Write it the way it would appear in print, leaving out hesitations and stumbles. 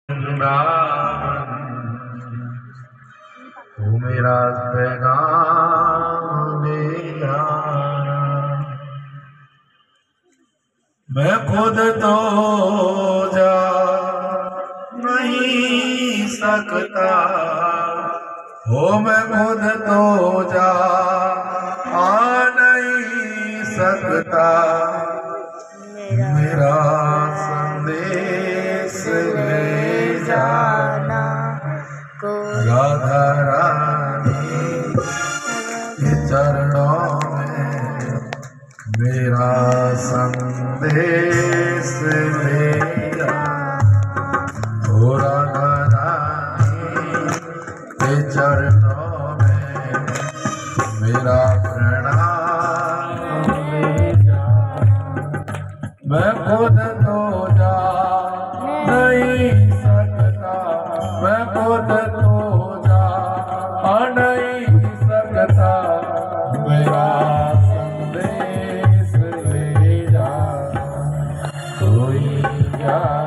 वृंदावन तू मेरा पैगाम ले जाना। मैं खुद तो जा नहीं सकता हो, मैं खुद तो जा नहीं सकता। मेरा संदेश ले जाना राधा रानी के चरणों में। मेरा संदेश ले जाना राधा रानी के चरणों में। मेरा प्रणाम ले जाना। मैं खुद तो जा नहीं सकता, मैं खुद तो जा नहीं सकता। मेरा संदेश ले जा कोई जा।